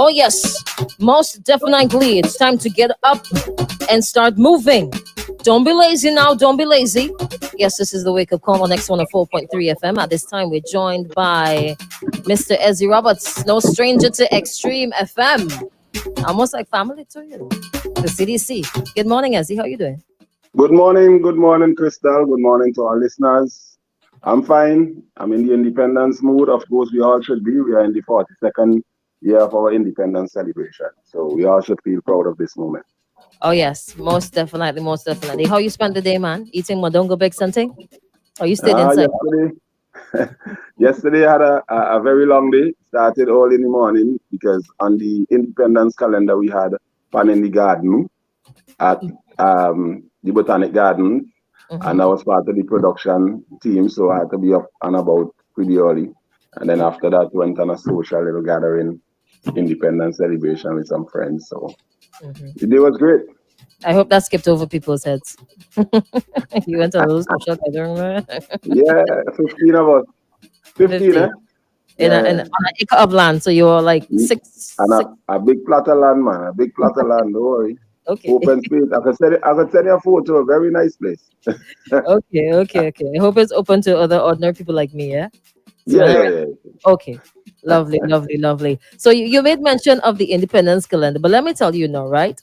Oh, yes, most definitely. It's time to get up and start moving. Don't be lazy now. Don't be lazy. Yes, this is the Wake Up Call on X104.3 FM. At this time, we're joined by Mr. Ezzie Roberts, no stranger to Extreme FM. Almost like family to you. The CDC. Good morning, Ezzie. How are you doing? Good morning, Crystal. Good morning to our listeners. I'm fine. I'm in the independence mood. Of course, we all should be. We are in the 42nd year of our independence celebration. So we all should feel proud of this moment. Oh, yes, most definitely, most definitely. How you spent the day, man? Eating Modongo Big something? Or you stayed inside? Yesterday I had a very long day. Started early in the morning because on the independence calendar we had fun in the garden at the Botanic Gardens, and I was part of the production team, so I had to be up and about pretty early. And then after that, went on a social little gathering, independence celebration with some friends. So the day was great. I hope that skipped over people's heads. You went to a little social gathering. Yeah, 15 of us. 15, eh? In an acre of land, so you're like six. And a big plot of land, man. A big plot of land, don't worry. Okay. Open space. I could send you a photo. A very nice place. Okay. I hope it's open to other ordinary people like me, yeah? So Yeah. Okay. Lovely. So you made mention of the independence calendar, but let me tell you now, right?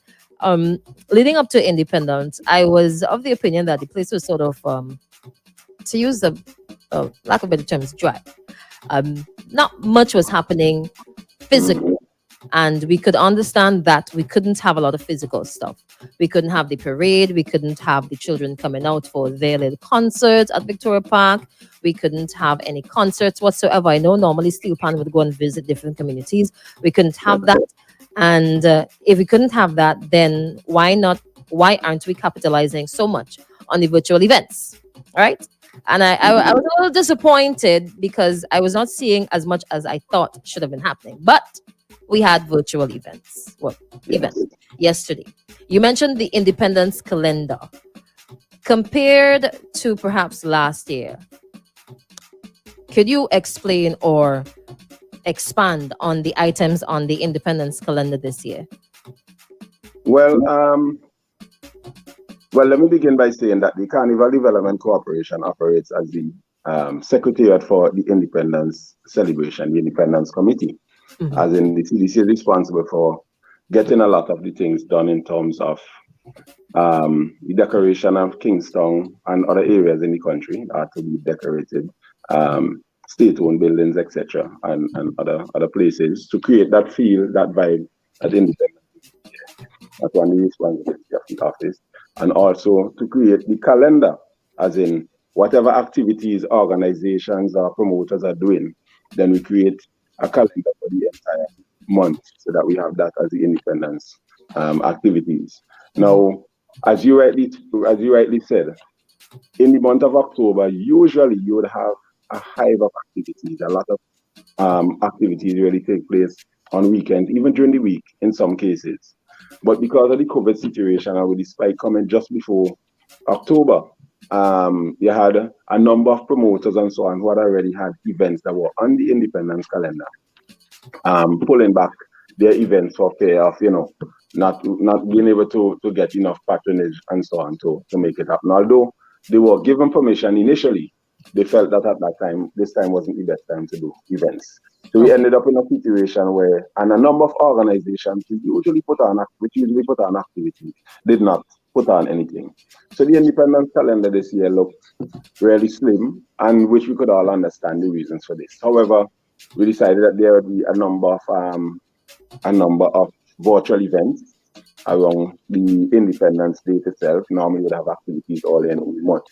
Leading up to independence, I was of the opinion that the place was sort of to use the lack of better terms, dry. Not much was happening physically. And we could understand that we couldn't have a lot of physical stuff. We couldn't have the parade. We couldn't have the children coming out for their little concerts at Victoria Park. We couldn't have any concerts whatsoever. I know normally Steel Pan would go and visit different communities. We couldn't have that. And if we couldn't have that, then why aren't we capitalizing so much on the virtual events? All right. And I was a little disappointed because I was not seeing as much as I thought should have been happening. But we had virtual events. Events yesterday. You mentioned the independence calendar. Compared to perhaps last year, could you explain or expand on the items on the independence calendar this year? Well, let me begin by saying that the Carnival Development Corporation operates as the secretariat for the independence celebration, the independence committee. As in the CDC is responsible for getting a lot of the things done in terms of the decoration of Kingstown and other areas in the country are to be decorated, state-owned buildings, etc., and other places to create that feel, that vibe at independence. That's one of the responsibilities of the office. And also to create the calendar, as in whatever activities organizations or promoters are doing, then we create a calendar for the entire month so that we have that as the independence activities. Now, as you rightly said, in the month of October, usually you would have a hive of activities. A lot of activities really take place on weekends, even during the week in some cases. But because of the COVID situation and with the spike coming just before October, you had a number of promoters and so on who had already had events that were on the independence calendar, pulling back their events for fear of, not being able to get enough patronage and so on to make it happen. Although they were given permission initially, they felt that at that time, this time wasn't the best time to do events. So we ended up in a situation where, and a number of organizations which usually put on activities did not put on anything. So the independence calendar this year looked really slim, and which we could all understand the reasons for this. However, we decided that there would be a number of virtual events around the Independence Day itself. Normally, we would have activities all in the month,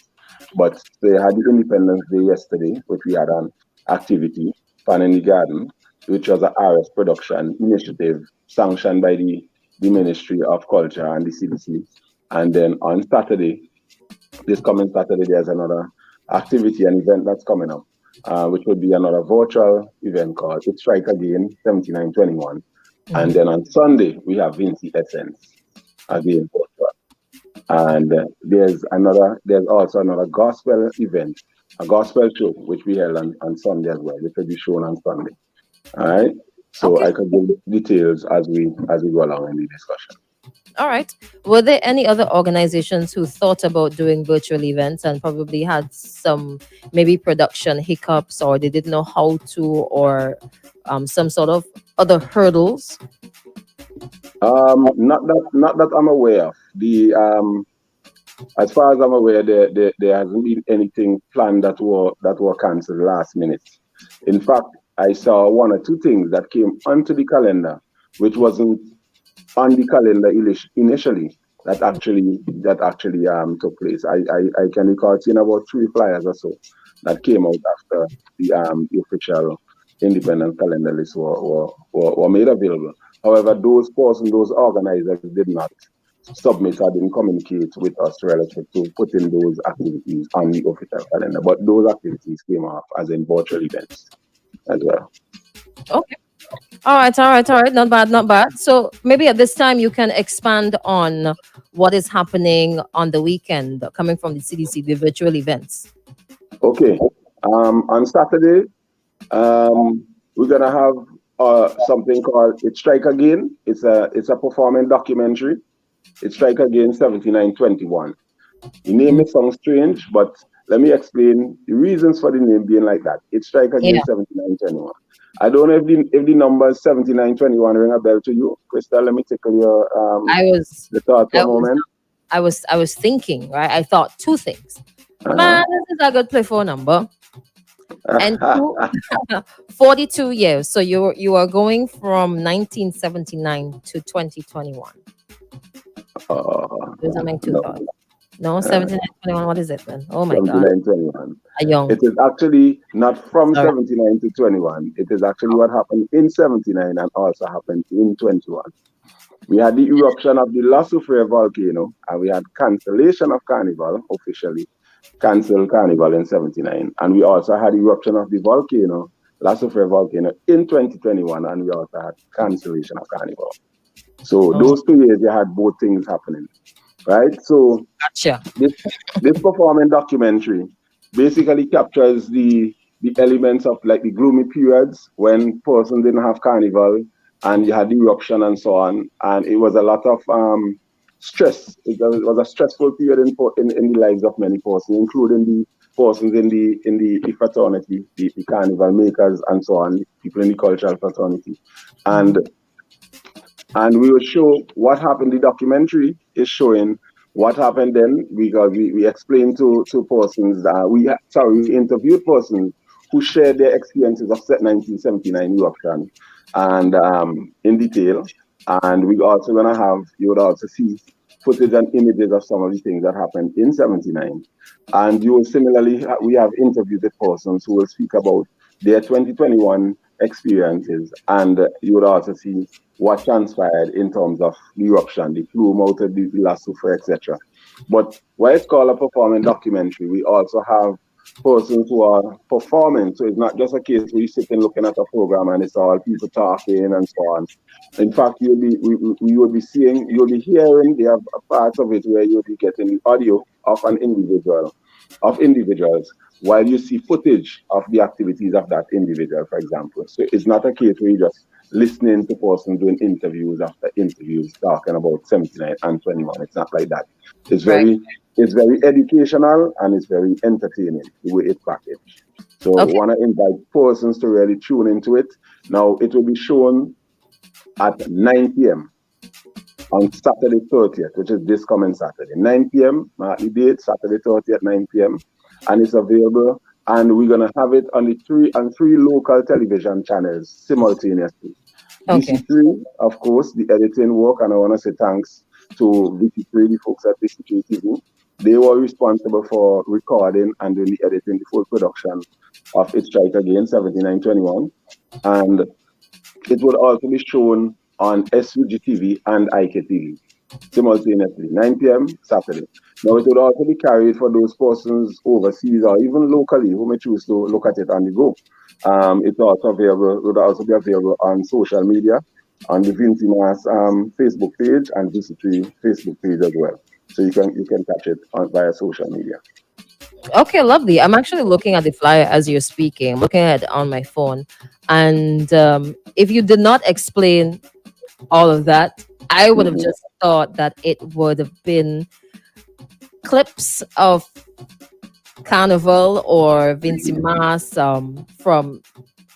but they had the Independence Day yesterday, which we had an activity, Fun in the Garden, which was a RS production initiative sanctioned by the Ministry of Culture and the CDC. And then on Saturday, this coming Saturday, there's another activity, an event that's coming up, which would be another virtual event called It Strike Again 7921. And then on Sunday, we have Vinci Essence, again virtual. And there's also another gospel event, a gospel show, which we held on Sunday as well, which will be shown on Sunday. All right. So Okay. I can give details as we go along in the discussion. All right. Were there any other organizations who thought about doing virtual events and probably had some maybe production hiccups, or they didn't know how to, or some sort of other hurdles? Not that I'm aware of. As far as I'm aware, there hasn't been anything planned that were cancelled last minute. In fact, I saw one or two things that came onto the calendar, which wasn't on the calendar initially. That actually took place. I can recall seeing about three flyers or so that came out after the official independent calendar list were made available. However, those organizers did not submit or didn't communicate with us relative to putting those activities on the official calendar. But those activities came off as in virtual events as well. Okay. All right, all right, all right. Not bad, not bad. So maybe at this time you can expand on what is happening on the weekend coming from the CDC, the virtual events. Okay. On Saturday, we're gonna have something called "It Strike Again." It's a performing documentary. "It Strike Again" 7921. The name Mm. may sound strange, but let me explain the reasons for the name being like that. "It Strike Again" Yeah, 7921. I don't know if the number 7921 ring a bell to you, Crystal. Let me tickle I was, the thought for I a was, moment. I was thinking, right? I thought two things. Uh-huh. Man, this is a good play phone number. And two, 42 years. So you are going from 1979 to 2021. uh, Those are my two no, thoughts. No, uh, 79, 21. What is it then? Oh my God. 7921. A young. It is actually not from Sorry. 79 to 21. It is actually what happened in 79 and also happened in 21. We had the eruption of the La Soufrière volcano, and we had cancellation of Carnival, officially canceled Carnival in 79. And we also had eruption of the volcano, La Soufrière volcano, in 2021, and we also had cancellation of Carnival. So Oh, those 2 years, you had both things happening, right? So gotcha. this this performing documentary basically captures the elements of like the gloomy periods when person didn't have carnival and you had the eruption and so on, and it was a lot of stress. It was a stressful period in the lives of many persons, including the persons in the fraternity, the carnival makers and so on, people in the cultural fraternity, and Mm. and we will show what happened. The documentary is showing what happened then because we explained to persons, we interviewed persons who shared their experiences of 1979 eruption and in detail. And you would also see footage and images of some of the things that happened in 79. And you will similarly, we have interviewed the persons who will speak about their 2021 experiences. And you would also see what transpired in terms of the eruption, the plume out of the last Soufrière, etc. But why it's called a performing documentary, we also have persons who are performing. So it's not just a case where you sit and looking at a program and it's all people talking and so on. In fact, you'll be seeing, you'll be hearing, they have a part of it where you'll be getting the audio of individuals, while you see footage of the activities of that individual, for example. So it's not a case where you just listening to person doing interviews after interviews talking about 79 and 21. It's not like that. It's Right. very it's very educational and it's very entertaining the way it's packaged. So we Okay. want to invite persons to really tune into it. Now it will be shown at 9 p.m. on Saturday 30th, which is this coming Saturday. 9 p.m. Mark the date, Saturday 30th, 9 p.m. And it's available. And we're gonna have it on the three local television channels simultaneously. Okay. VC3, of course, the editing work, and I want to say thanks to VC3, the folks at VC3 TV. They were responsible for recording and doing the editing, the full production of It Strike Again 7921. And it will also be shown on SUG TV and IKTV simultaneously, 9 p.m. Saturday. Now, it would also be carried for those persons overseas or even locally who may choose to look at it on the go. It's also available, would also be available on social media, on the Vinci Mass Facebook page and VC3 Facebook page as well. So you can catch it via social media. Okay, lovely. I'm actually looking at the flyer as you're speaking. I'm looking at it on my phone. And if you did not explain all of that, I would have Hmm. just thought that it would have been clips of Carnival or Vincy Mas from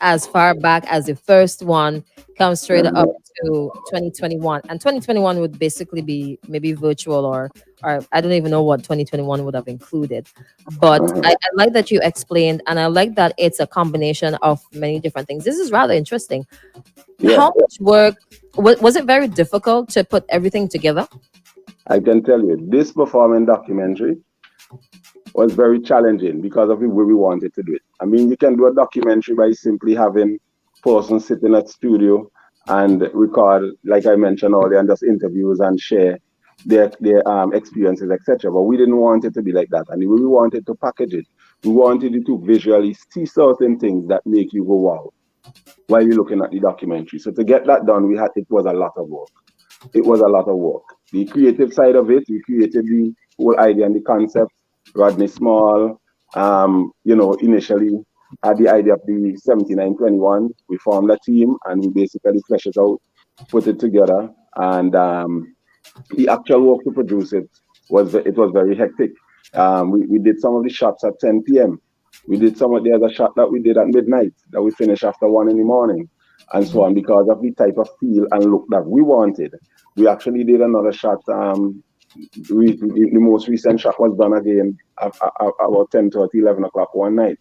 as far back as the first one comes straight up to 2021. And 2021 would basically be maybe virtual or I don't even know what 2021 would have included. But I like that you explained, and I like that it's a combination of many different things. This is rather interesting. Yeah, How much work was it very difficult to put everything together? I can tell you, this performing documentary was very challenging because of the way we wanted to do it. I mean, you can do a documentary by simply having persons sitting at studio and record, like I mentioned earlier, and just interviews and share their experiences, etc. But we didn't want it to be like that. And the way we wanted to package it, we wanted you to visually see certain things that make you go wow while you're looking at the documentary. So to get that done, we had it was a lot of work. It was a lot of work. The creative side of it, we created the whole idea and the concept. Rodney Small, initially had the idea of the 7921. We formed a team and we basically fleshed it out, put it together, and the actual work to produce it was very hectic. We did some of the shots at 10 p.m. We did some of the other shot that we did at midnight that we finished after 1 in the morning and so on because of the type of feel and look that we wanted. We actually did another shot. The most recent shot was done again about 10:30, 11 o'clock one night.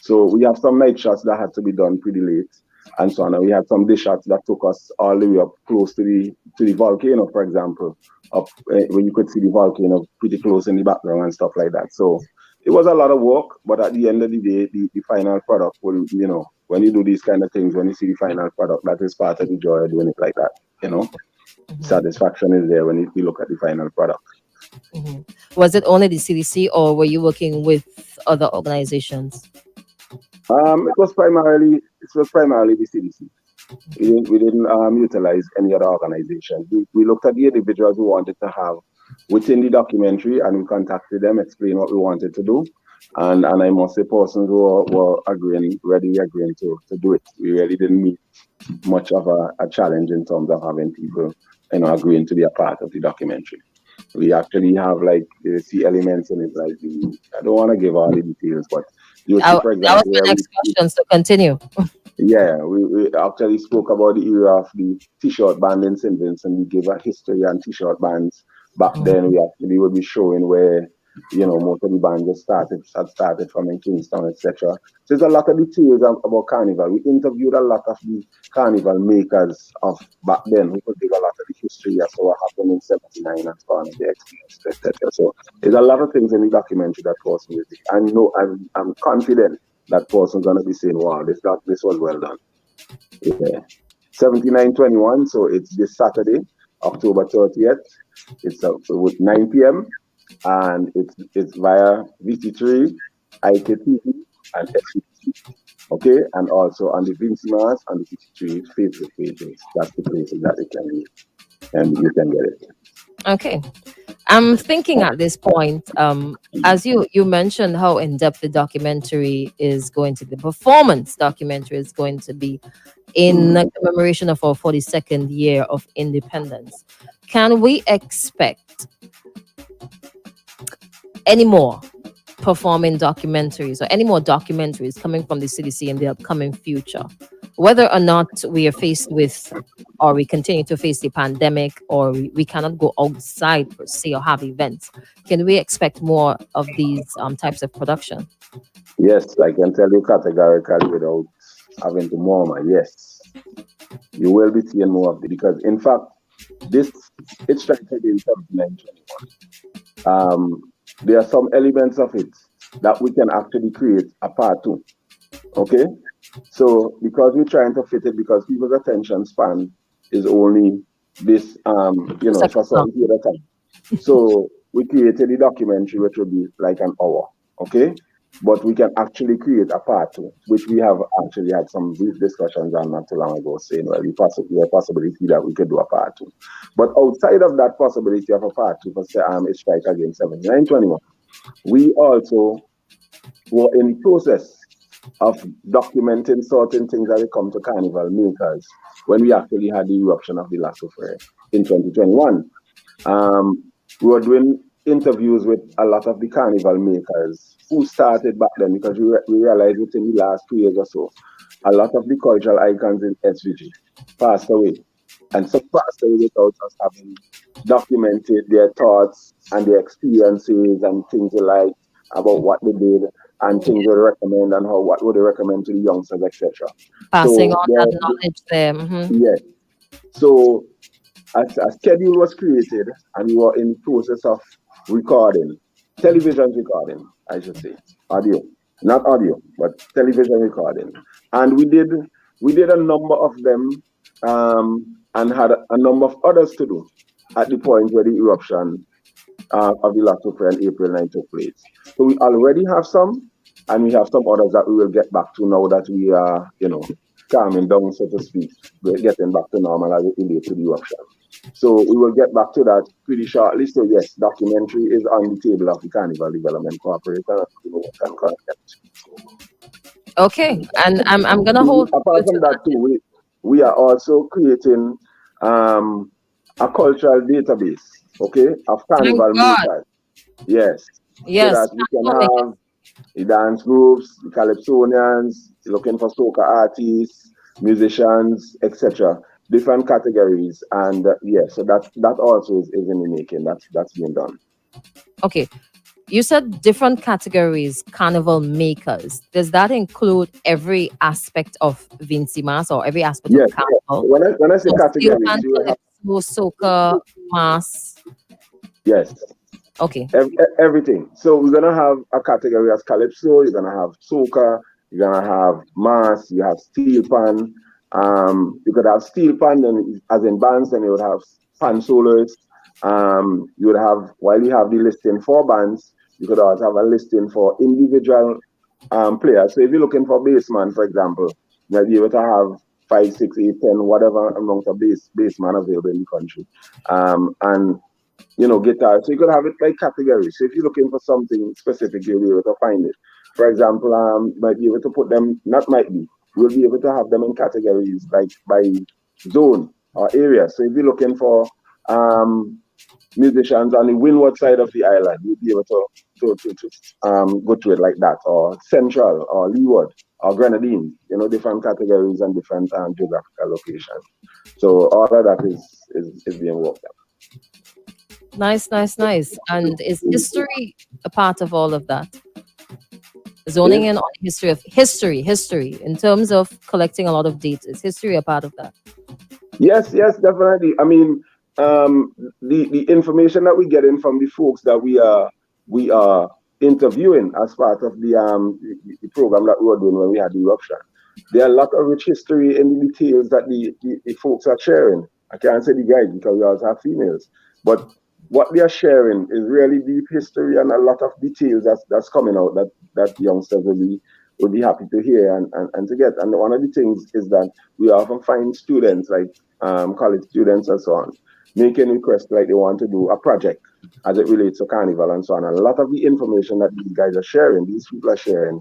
So we have some night shots that had to be done pretty late and so on. And we had some day shots that took us all the way up close to the volcano, for example, up where you could see the volcano pretty close in the background and stuff like that. So it was a lot of work, but at the end of the day, the final product will, when you do these kind of things, when you see the final product, that is part of the joy of doing it like that. You know, satisfaction is there when you look at the final product. Mhm. Was it only the CDC or were you working with other organizations? It was primarily the CDC. We didn't utilize any other organization. We looked at the individuals we wanted to have within the documentary and we contacted them, explained what we wanted to do. And I must say, persons were ready agreeing to do it. We really didn't meet much of a challenge in terms of having people, agreeing to be a part of the documentary. We actually have like the see elements in it, like I don't want to give all the details, but you'll see, for That was example, my where next question. So continue. we actually spoke about the era of the t-shirt band in St. Vincent. We gave a history on t-shirt bands. Back then, we actually would be showing where, most of the bands had started from in Kingston, etc. So there's a lot of details about Carnival. We interviewed a lot of the Carnival makers of back then who could give a lot of the history as to what happened in 79 and so on, their experience, etc. So there's a lot of things in the documentary that was music. And I'm confident that person's gonna be saying, "Wow, this was well done." Yeah, 7921. So it's this Saturday, October 30th. It's with 9 p.m. and it's via VT3, IKTV, and SVT. Okay, and also on the Vinci Mars and the VT3 Facebook pages. That's the places that it can be, and you can get it. Okay. I'm thinking at this point, as you mentioned how in depth the documentary is going to be, performance documentary is going to be in Mhm. commemoration of our 42nd year of independence. Can we expect any more performing documentaries or any more documentaries coming from the CDC in the upcoming future? Whether or not we are faced with or we continue to face the pandemic or we cannot go outside per se or have events, can we expect more of these types of production? Yes, I can tell you categorically without having to murmur. Yes, you will be seeing more of it because, in fact, this it started in 7921. There are some elements of it that we can actually create a part two. Okay, so because we're trying to fit it, because people's attention span is only this, for Second a certain period of time. So we created a documentary which will be like an hour. Okay, but we can actually create a part two, which we have actually had some brief discussions on not too long ago, saying, well, the possibility that we could do a part two. But outside of that possibility of a part two for Strike Against 7921, we also were in the process of documenting certain things that will come to carnival makers when we actually had the eruption of the Lasso Fair in 2021. Um, we were doing interviews with a lot of the carnival makers who started back then because we realized within the last 2 years or so, a lot of the cultural icons in SVG passed away. And some passed away without us having documented their thoughts and their experiences and things they like about what they did and things they recommend and how what would they recommend to the youngsters, etc. Passing So on that knowledge there. yeah. So a schedule was created and we were in the process of recording, television recording, I should say, audio, not audio, but television recording. And we did a number of them and had a number of others to do at the point where the eruption of the last April and April 9 took place. So we already have some, and we have some others that we will get back to now that we are, calming down, so to speak. We're getting back to normal as it relates to the eruption. So we will get back to that pretty shortly. So yes, documentary is on the table of the Carnival Development Corporation. Okay, and I'm gonna hold you Apart to from that too, we are also creating a cultural database, okay, of that. Thank carnival God. makers. Yes, so Yes, that we can carnival makers. have the dance groups, the calypsonians, looking for soca artists, musicians, etc. Different categories, and yeah, so that also is in the making. That's being done. Okay, you said different categories, carnival makers. Does that include every aspect of Vinci Mass or every aspect of Yes. carnival? When I say So steel categories, pan, you will have calypso, soca, mass. yes. Okay, Everything. So we're gonna have a category as calypso. You're gonna have soca. You're gonna have mass. You have steel pan. You could have steel pan, and as in bands, then you would have pan solos. You would have while you have the listing for bands, you could also have a listing for individual players. So if you're looking for bassman, for example, you might be able to have five, six, eight, 10, whatever amount of bassman available in the country. And guitar. So you could have it by category. So if you're looking for something specific, you'll be able to find it. For example, you might be able to put them, not might be, we'll be able to have them in categories like by zone or area. So if you're looking for musicians on the windward side of the island, you'll be able to go to it like that, or central, or leeward, or grenadines, different categories and different geographical locations. So all of that is being worked nice, nice, nice. And is out. history a part of all of that? Zoning If in on history in terms of collecting a lot of data. Is history a part of that? Yes, yes, definitely. I mean, the information that we get in from the folks that we are interviewing as part of the program that we were doing when we had the eruption. There are a lot of rich history in the details that the folks are sharing. I can't say the guys because we also have females, but what they are sharing is really deep history and a lot of details that's coming out that youngsters will be happy to hear and to get. And one of the things is that we often find students like college students and so on, making requests like they want to do a project as it relates to carnival and so on. And a lot of the information that these guys are sharing, these people are sharing,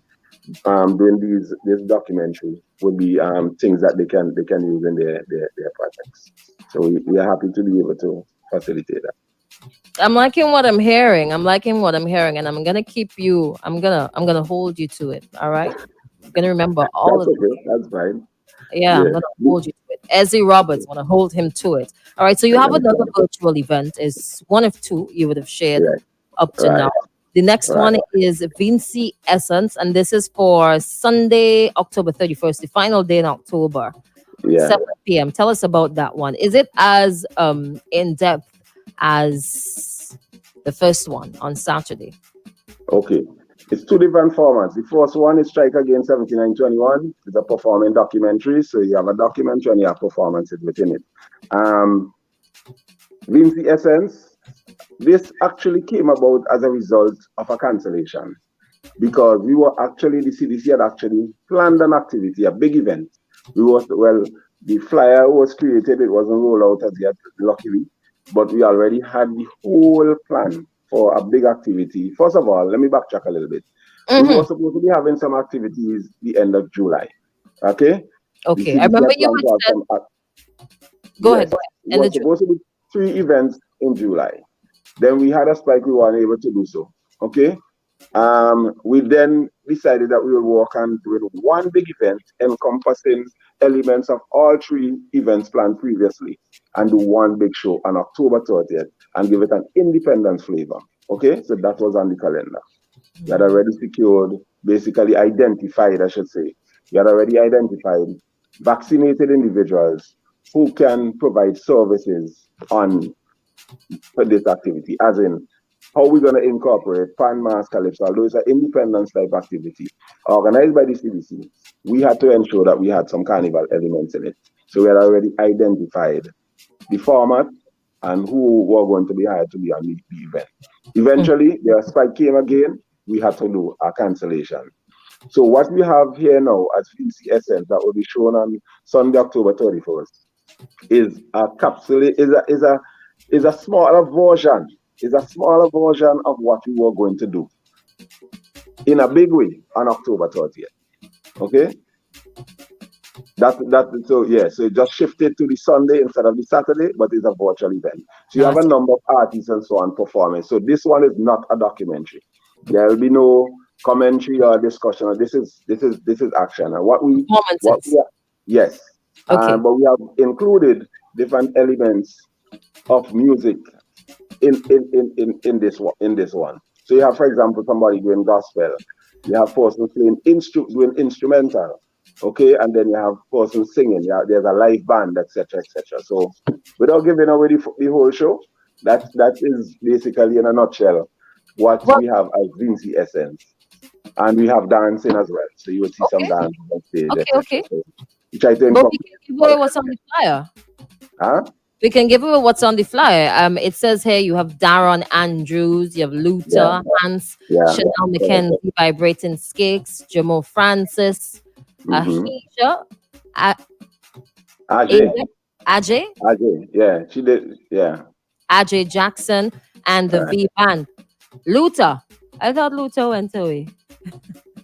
doing this documentary would be things that they can use in their projects. So we are happy to be able to facilitate that. I'm liking what I'm hearing. I'm liking what I'm hearing, and I'm gonna keep you. I'm gonna hold you to it. All right. I'm gonna remember all That's of okay. That's fine. Yeah, I'm Yeah. gonna hold you to it. Ezzie Roberts, wanna hold him to it. All right, so you have another virtual event. Is one of two you would have shared Right. up to Right. now. The next Right. one is Vinci Essence, and this is for Sunday, October 31st, the final day in October, Yeah. 7 p.m. Tell us about that one. Is it as in depth as the first one on Saturday? Okay. It's two different formats. The first one is Strike Again 7921. It's a performing documentary. So you have a documentary and you have performances within it. Um, Vinci Essence, this actually came about as a result of a cancellation because we were actually, the CDC had actually planned an activity, a big event. The flyer was created, it wasn't rolled out as yet, luckily, but we already had the whole plan for a big activity. First of all, let me backtrack a little bit. We were Mm-hmm. supposed to be having some activities the end of July. Okay? The Okay, I CDC remember had you planned had to have said. some, Go ahead, yes, go ahead. it And was supposed to be 3 events in July. Then we had a spike, we weren't able to do so. Okay? We then decided that we will work on doing one big event encompassing elements of all 3 events planned previously and do one big show on October 30th and give it an independence flavor. Okay, so that was on the calendar. We had already secured, basically identified, I should say, we had already identified vaccinated individuals who can provide services on for this activity, as in how we're going to incorporate pan mass calypso, although it's an independence type activity organized by the CDC. We had to ensure that we had some carnival elements in it. So we had already identified the format and who were going to be hired to be on the event. Eventually, the spike came again. We had to do a cancellation. So what we have here now as VC Essence that will be shown on Sunday, October 31st, is a capsule, is a smaller version, is a smaller version of what we were going to do in a big way on October 30th. Okay? So yeah, so it just shifted to the Sunday instead of the Saturday, but it's a virtual event. So you have a not. number of artists and so on performing. So this one is not a documentary. There will be no commentary or discussion. This is action. And what Performances. we are, yes, Okay. but we have included different elements of music in this one. So you have, for example, somebody doing gospel. You have persons doing instrumental, okay, and then you have persons singing. There's a live band, etc., etc. So without giving away the whole show, that is basically in a nutshell what Well, we have as Vinci Essence, and we have dancing as well. So you will see some okay, dancing on stage, okay, etc. okay. So we try to But we can incorporate give all away what's on the flyer. huh? We can give away what's on the flyer. It says here you have Darren Andrews, you have Yeah, Luther, Hans, yeah. Chanel McKenzie, Vibrating Skicks, Jamal Francis, Mm-hmm. Ahisha, A- Ajay. Ajay, Ajay, Ajay, yeah, she did, yeah. Ajay Jackson, and the Uh, V Band. Luther. I thought Luther went away.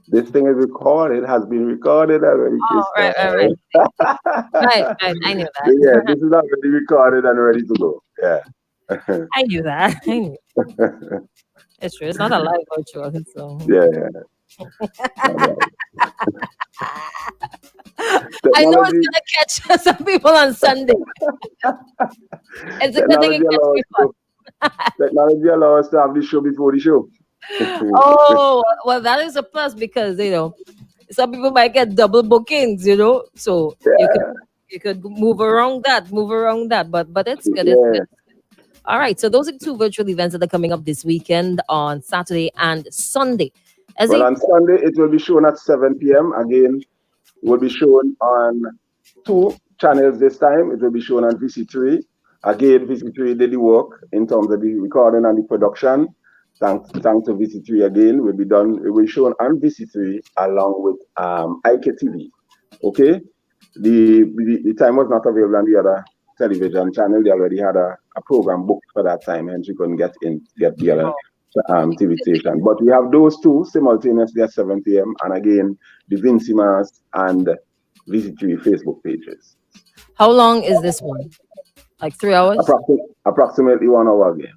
this thing is recorded, has been recorded already, Oh, Krista. right, right, right. Right, right. I knew Yeah, that. this is already recorded and ready to go. Yeah. I knew that. I knew. It's true. It's not a live virtual. So Yeah, yeah. All right. I know it's Technology, gonna catch some people on Sunday. It's a good thing it technology catch allows me fun. technology allows us to have the show before the show. Oh well, that is a plus because some people might get double bookings. So Yeah, you could move around that. But it's good. It's good. yeah. All right. So those are two virtual events that are coming up this weekend on Saturday and Sunday. Well, Ezzie, on Sunday it will be shown at 7 p.m. Again, it will be shown on 2 channels this time. It will be shown on VC3. Again, VC3 did the work in terms of the recording and the production. Thanks to VC3 again. It will be shown on VC3 along with IKTV. Okay? The time was not available on the other television channel. They already had a program booked for that time, hence we couldn't get the other TV station. But we have those two simultaneously at 7 p.m. and again the Vincimas and VC3 Facebook pages. how long is this one? Like 3 hours? Approximately 1 hour again.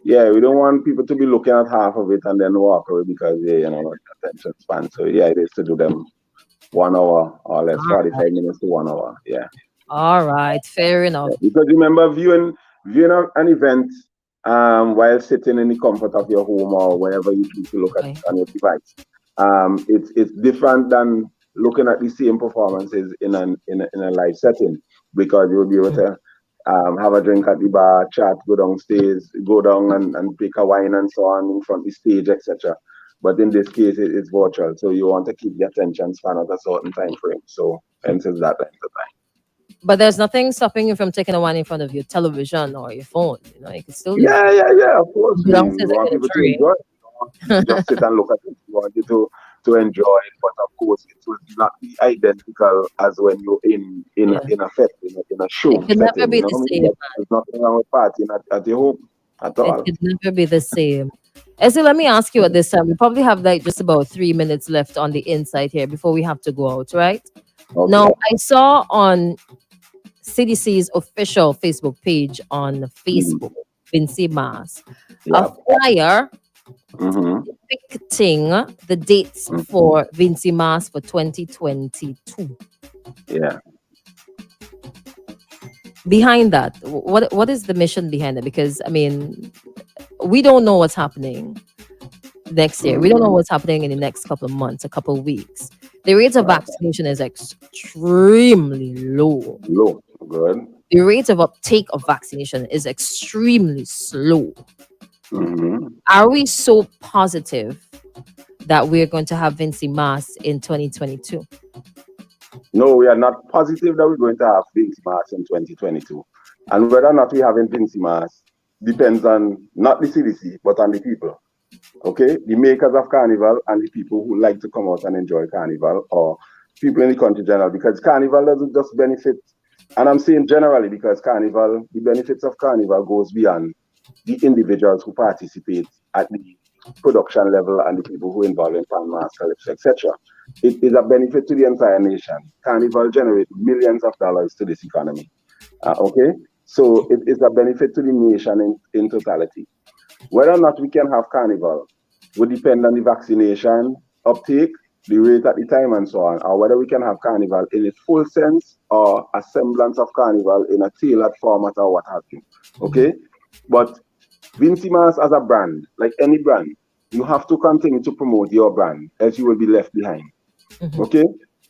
Yeah, we don't want people to be looking at half of it and then walk away because attention span. So yeah, it is to do them 1 hour or less, All 45 right. minutes to 1 hour. Yeah. All right. Fair enough. Because remember, viewing an event while sitting in the comfort of your home or wherever you choose to look at Okay. it on your device, it's different than looking at the same performances in a live setting because you'll be able Mm. to have a drink at the bar, chat, go downstairs, go down and take a wine and so on in front of the stage, etc. But in this case, it's virtual, so you want to keep the attention span at a certain time frame. So hence is that length of time. But there's nothing stopping you from taking a one in front of your television or your phone. You can still Yeah, yeah, yeah. Of course, go we downstairs and want get a people to drink. enjoy it. We don't want people to just sit and look at it. We want you to enjoy it, but of course, it will not be identical as when you're Yeah. in a fest, in a It show could never setting. be the same. There's nothing wrong with partying at your home at It all. could never be the same. Ezzie, let me ask you at this time. We probably have like just about 3 minutes left on the inside here before we have to go out, right? Now, Okay. I saw on CDC's official Facebook page on Mm. Facebook, Vinci Mass, a Yeah. flyer Mm-hmm. depicting the dates for Vinci Mass for 2022. Yeah. Behind that, what is the mission behind it? Because I mean, we don't know what's happening next year. We don't know Mm-hmm. what's happening in the next couple of months, a couple of weeks. The rate of Right. vaccination is extremely low. Low. Good. The rate of uptake of vaccination is extremely slow. Mm-hmm. Are we so positive that we're going to have Vinci Mass in 2022? No, we are not positive that we're going to have Vinci Mass in 2022. And whether or not we have Vinci Mass depends on not the CDC, but on the people. Okay? The makers of Carnival and the people who like to come out and enjoy Carnival, or people in the country general, because Carnival doesn't just benefit, and I'm saying generally because Carnival, the benefits of Carnival goes beyond the individuals who participate at the production level and the people who involve in fan mass collection, etc. It is a benefit to the entire nation. Carnival generates millions of dollars to this economy. Okay, so it is a benefit to the nation in totality. Whether or not we can have Carnival would depend on the vaccination uptake, the rate at the time, and so on, or whether we can have Carnival in its full sense or a semblance of Carnival in a tailored format or what have you. Okay, but Vincimas as a brand, like any brand, you have to continue to promote your brand, else you will be left behind. Mhm. Okay,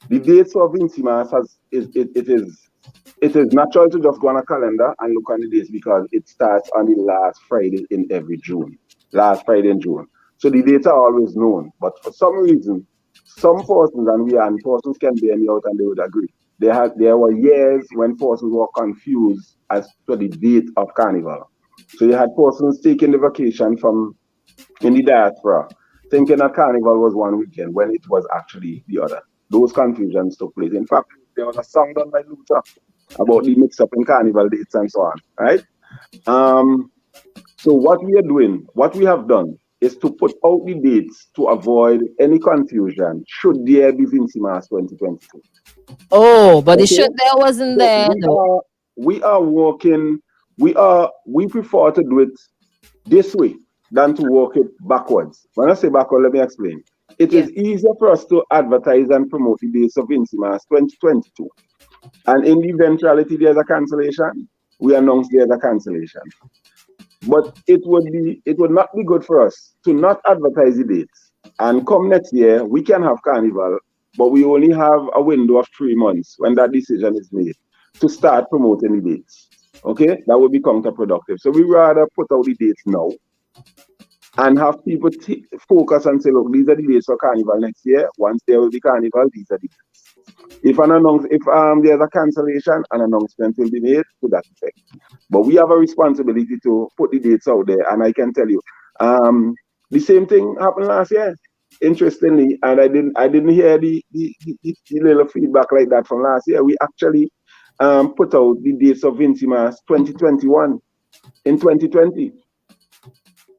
the dates for Vincimas it is natural to just go on a calendar and look on the dates because it starts on the last Friday in every June. Last Friday in June. So the dates are always known. But for some reason, some persons, and persons can bear me out and they would agree. There were years when persons were confused as to the date of Carnival. So you had persons taking the vacation from in the diaspora, thinking that Carnival was one weekend when it was actually the other. Those confusions took place. In fact, there was a song done by Luther about the mix up in Carnival dates and so on, right? Um, so what we are doing, what we have done, is to put out the dates to avoid any confusion. Should there be Vinci Mass 2022? Oh, but the Okay, should there wasn't so there though. we are working. We prefer to do it this way than to work it backwards. When I say backward, let me explain. It Yes. is easier for us to advertise and promote the dates of Vinci Mass 2022. And in the eventuality there's a cancellation, we announce there's a cancellation. But it would not be good for us to not advertise the dates. And come next year, we can have Carnival, but we only have a window of 3 months when that decision is made to start promoting the dates. Okay, that would be counterproductive. So we rather put out the dates now and have people focus and say, look, these are the dates for Carnival next year. Once there will be Carnival, these are the dates. If there's a cancellation, an announcement will be made to that effect. But we have a responsibility to put the dates out there, and I can tell you, the same thing happened last year. Interestingly, and I didn't hear the little feedback like that from last year. We actually put out the dates of Vincimas 2021 in 2020.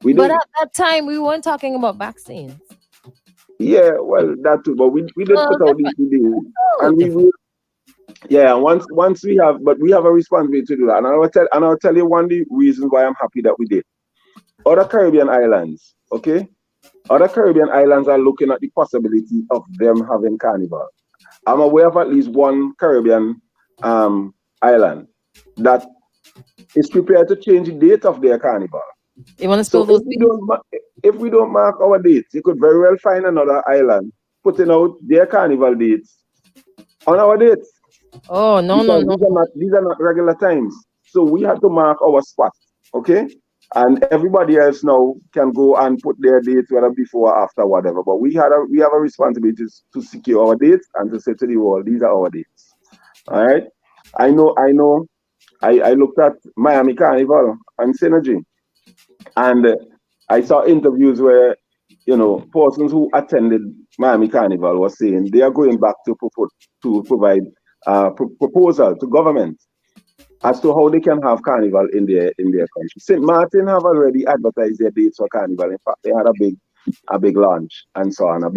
We But did. at that time we weren't talking about vaccines. Yeah, well, that too. But we A did little put out different. the dates, A little and we different. will. Yeah, once we have, but we have a responsibility to do that. And I'll tell you one of the reasons why I'm happy that we did. Other Caribbean islands, okay? Other Caribbean islands are looking at the possibility of them having carnival. I'm aware of at least one Caribbean island that is prepared to change the date of their carnival. You want to So spill those beans? if we don't mark our dates, you could very well find another island putting out their carnival dates on our dates, Oh no no because no. these are not regular times. So we have to mark our spot, okay? And everybody else now can go and put their dates whether before or after whatever. But we have a responsibility to secure our dates and to say to the world, these are our dates. All right. I know. I looked at Miami Carnival and Synergy, and I saw interviews where persons who attended Miami Carnival were saying they are going back to provide proposal to government as to how they can have carnival in their country. St. Martin have already advertised their dates for carnival. In fact, they had a big launch and so on, a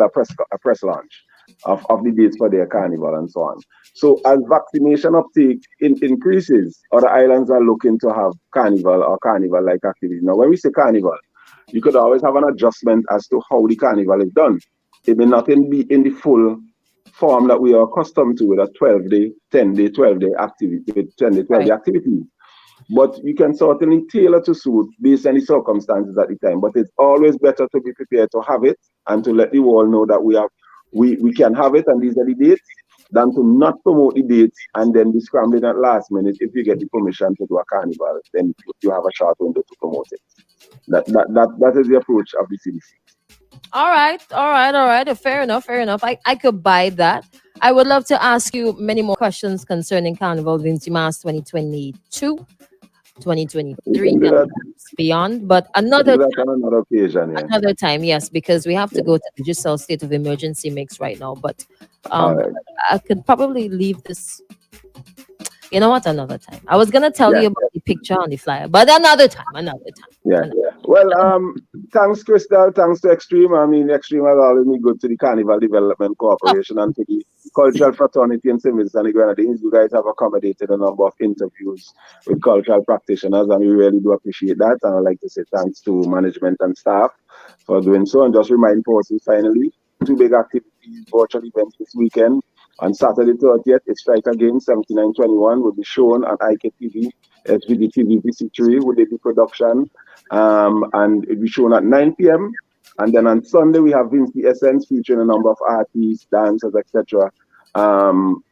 press launch of the dates for their carnival and so on. So as vaccination uptake increases, other islands are looking to have carnival or carnival like activities. Now, when we say carnival, you could always have an adjustment as to how the carnival is done. It may not be in the full form that we are accustomed to with a 12-day, 10-day, 12-day activity, with 10-day, 12-day Right. activity. But you can certainly tailor to suit based on the circumstances at the time. But it's always better to be prepared to have it and to let the world know that we can have it and these are the dates than to not promote the dates and then be scrambling at last minute. If you get the permission to do a carnival, then you have a short window to promote it. That is the approach of the CDC. All right, all right, all right. Fair enough, fair enough. I could buy that. I would love to ask you many more questions concerning Carnival Vinci Mass 2022, We 2023, can do and that. perhaps beyond. But We do another that on another occasion. Yeah. another time, yes, because we have to Yeah. go to the digital state of emergency mix right now. But All um, right. I could probably leave this. You know what? Another time. I was gonna tell Yeah. you about the picture on the flyer, but another time. Another time. Yeah. Another. Well, thanks, Crystal. Thanks to Extreme. I mean, Extreme has always been good to the Carnival Development Of Corporation and to the Cultural Fraternity in St. Vincent and the Grenadines. You guys have accommodated a number of interviews with cultural practitioners, and we really do appreciate that. And I'd like to say thanks to management and staff for doing so. And just remind persons finally, two big activities, virtual events this weekend. On Saturday 30th, it's Strike Again 7921 will be shown on IKTV, SVD TV VC3 with the production and it'll be shown at 9 p.m. And then on Sunday, we have Vinci Essence featuring a number of artists, dancers, etc. Um,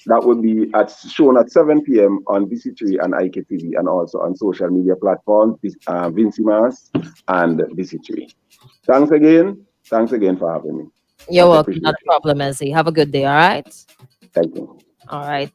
that will be shown at 7 p.m. on VC3 and IKTV and also on social media platforms, Vinci Mass and VC3. Thanks again. Thanks again for having me. You're Much welcome. appreciated. Not a problem, Ezzie. Have a good day. All right. Thank you. All right.